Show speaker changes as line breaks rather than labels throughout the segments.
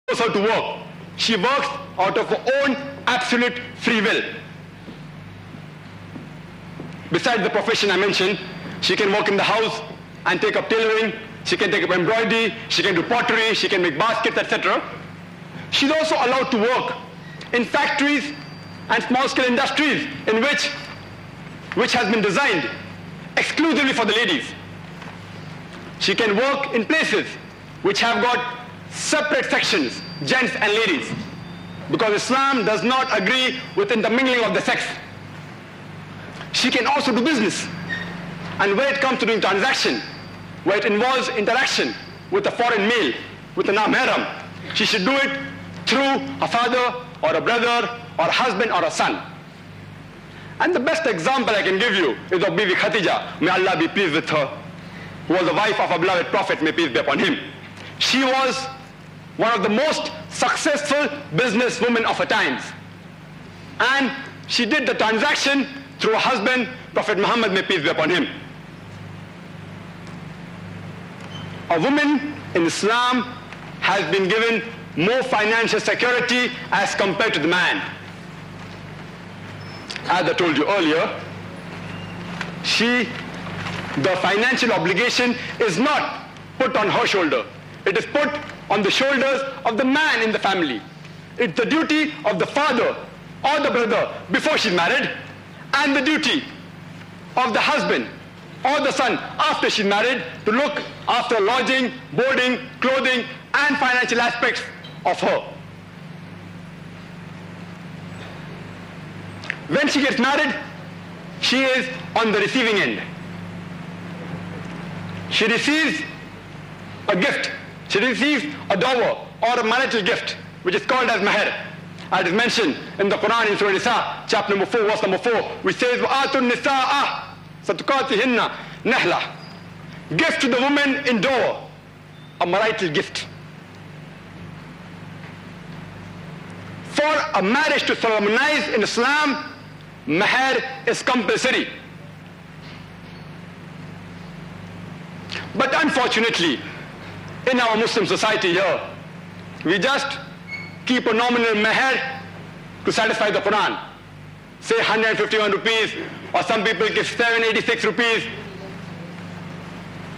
knows how to work. She works out of her own absolute free will. Besides the profession I mentioned, she can work in the house and take up tailoring, she can take up embroidery, she can do pottery, she can make baskets, etc. She's also allowed to work in factories and small-scale industries in which has been designed exclusively for the ladies. She can work in places which have got separate sections, gents and ladies, because Islam does not agree with intermingling of the sex. She can also do business, and when it comes to doing transaction, where it involves interaction with a foreign male, with a non-mahram, she should do it through a father or a brother or a husband or a son. And the best example I can give you is of Bibi Khadija, may Allah be pleased with her, who was the wife of our beloved Prophet, may peace be upon him. She was one of the most successful businesswomen of her times. And she did the transaction through her husband, Prophet Muhammad, may peace be upon him. A woman in Islam has been given more financial security as compared to the man. As I told you earlier, the financial obligation is not put on her shoulder. It is put on the shoulders of the man in the family. It's the duty of the father or the brother before she's married, and the duty of the husband or the son after she's married to look after lodging, boarding, clothing, and financial aspects of her. When she gets married, she is on the receiving end. She receives a gift. She receives a dower or a marital gift, which is called as mahr. As is mentioned in the Quran in Surah Nisa, chapter number 4, verse number 4, which says, وَآتُوا النِّسَاءَ صَدُقَاتِهِنَّ نَحْلَةً. Give to the woman in dower a marital gift. For a marriage to solemnize in Islam, mahr is compulsory. But unfortunately, in our Muslim society here, we just keep a nominal mahr to satisfy the Quran. Say 151 rupees, or some people give 786 rupees.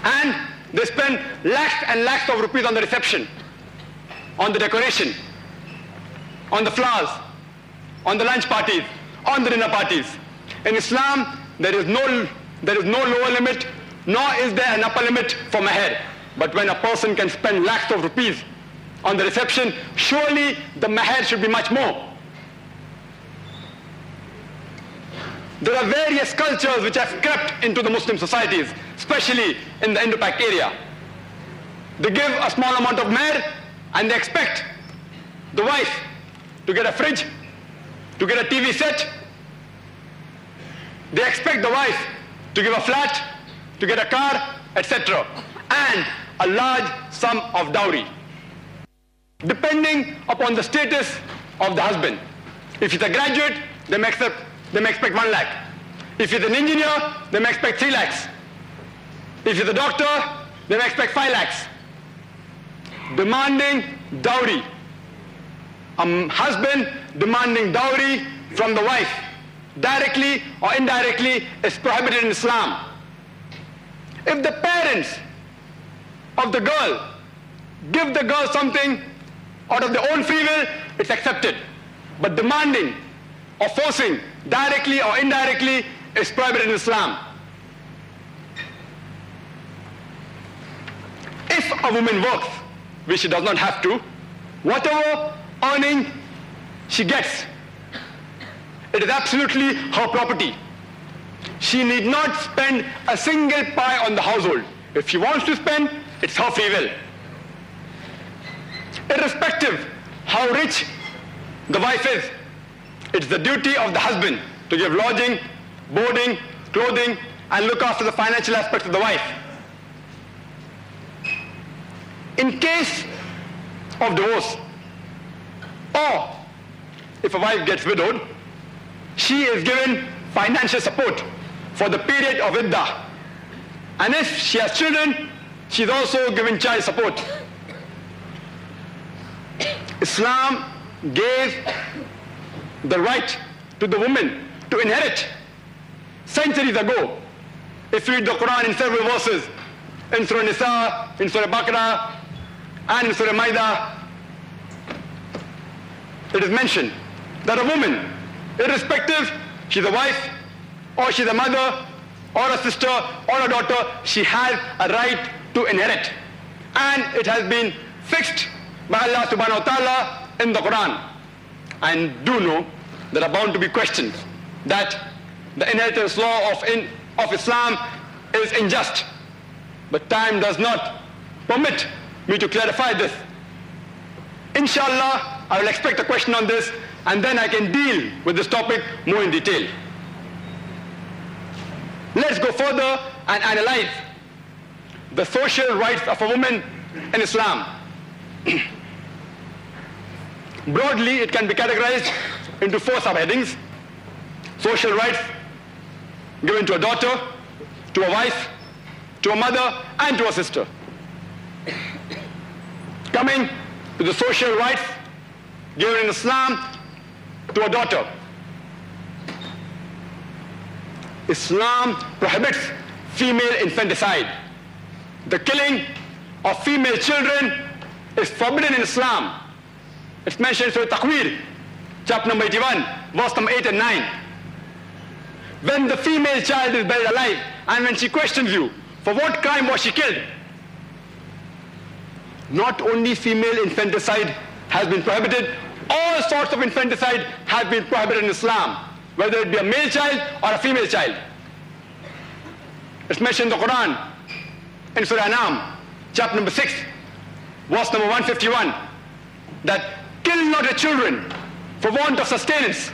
And they spend lakhs and lakhs of rupees on the reception, on the decoration, on the flowers, on the lunch parties, on the dinner parties. In Islam, there is no lower limit, nor is there an upper limit for mahr. But when a person can spend lakhs of rupees on the reception, surely the mahr should be much more. There are various cultures which have crept into the Muslim societies, especially in the Indo-Pak area. They give a small amount of mahr and they expect the wife to get a fridge, to get a TV set. They expect the wife to give a flat, to get a car, etc. And a large sum of dowry, depending upon the status of the husband. If he's a graduate, they may expect 1 lakh. If he's an engineer, they may expect 3 lakhs. If he's a doctor, they may expect 5 lakhs. Demanding dowry. A husband demanding dowry from the wife, directly or indirectly, is prohibited in Islam. If the parents of the girl give the girl something out of their own free will, it's accepted. But demanding or forcing, directly or indirectly, is prohibited in Islam. If a woman works, which she does not have to, whatever earning she gets, it is absolutely her property. She need not spend a single pie on the household. If she wants to spend, it's her free will. Irrespective how rich the wife is, it's the duty of the husband to give lodging, boarding, clothing, and look after the financial aspects of the wife. In case of divorce, or if a wife gets widowed, she is given financial support for the period of iddah. And if she has children, she is also given child support. Islam gave the right to the woman to inherit centuries ago. If you read the Quran in several verses, in Surah Nisa, in Surah Baqarah, and in Surah Maida, it is mentioned that a woman, irrespective, she's a wife, or she's a mother, or a sister, or a daughter, she has a right to inherit. And it has been fixed by Allah subhanahu wa ta'ala in the Quran. And do know there are bound to be questions, that the inheritance law of Islam is unjust. But time does not permit me to clarify this. Inshallah, I will expect a question on this, and then I can deal with this topic more in detail. Let's go further and analyze the social rights of a woman in Islam. Broadly, it can be categorized into 4 subheadings: social rights given to a daughter, to a wife, to a mother, and to a sister. Coming to the social rights given in Islam to a daughter. Islam prohibits female infanticide. The killing of female children is forbidden in Islam. It's mentioned in Surah Taqweer, chapter number 81, verse number 8 and 9. When the female child is buried alive, and when she questions you, for what crime was she killed? Not only female infanticide has been prohibited, all sorts of infanticide have been prohibited in Islam, whether it be a male child or a female child. It's mentioned in the Quran, in Surah An'am, chapter number 6, verse number 151, that kill not your children for want of sustenance,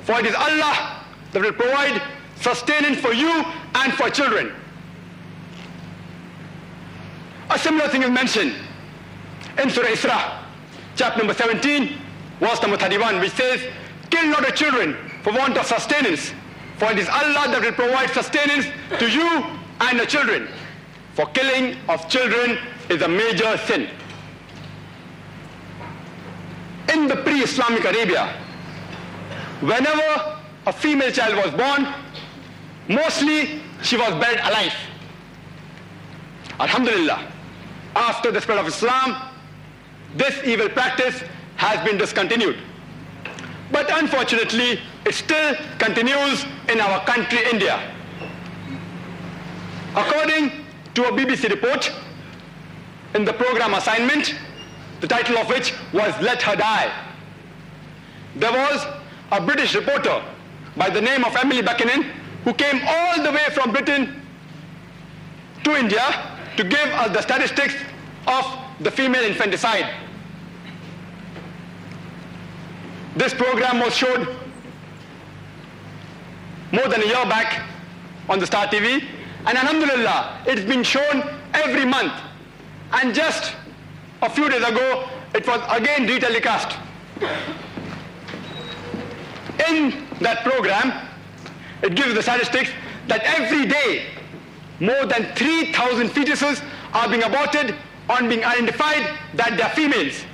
for it is Allah that will provide sustenance for you and for children. A similar thing is mentioned in Surah Isra, chapter number 17, verse number 31, which says, kill not your children for want of sustenance, for it is Allah that will provide sustenance to you and your children. For killing of children is a major sin. In the pre-Islamic Arabia, whenever a female child was born, mostly she was buried alive. Alhamdulillah, after the spread of Islam, this evil practice has been discontinued. But unfortunately, it still continues in our country, India. According to a BBC report, in the program Assignment, the title of which was Let Her Die, there was a British reporter by the name of Emily Buchanan, who came all the way from Britain to India to give us the statistics of the female infanticide. This program was showed more than a year back on the Star TV, and alhamdulillah, it's been shown every month. And just a few days ago, it was again re-telecast. In that program, it gives the statistics that every day, more than 3,000 fetuses are being aborted on being identified that they are females.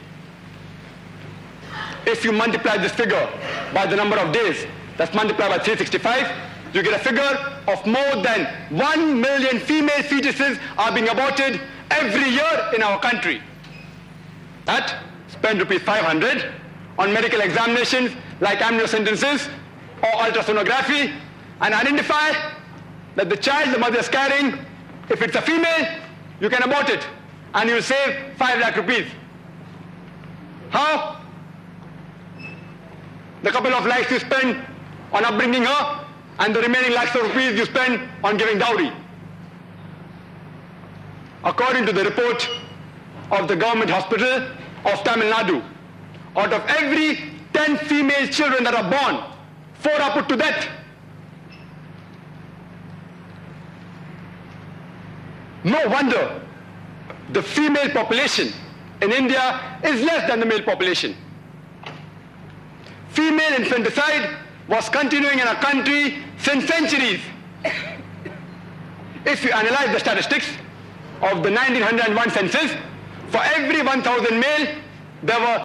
If you multiply this figure by the number of days, that's multiplied by 365, you get a figure of more than 1 million female fetuses are being aborted every year in our country. That, spend ₹500 on medical examinations like amniocentesis or ultrasonography, and identify that the child the mother is carrying, if it's a female, you can abort it, and you'll save 5 lakh rupees. How? The couple of lakhs you spend on upbringing her, and the remaining lakhs of rupees you spend on giving dowry. According to the report of the government hospital of Tamil Nadu, out of every 10 female children that are born, 4 are put to death. No wonder the female population in India is less than the male population. Female infanticide was continuing in our country since centuries. If you analyze the statistics of the 1901 census, for every 1,000 male, there were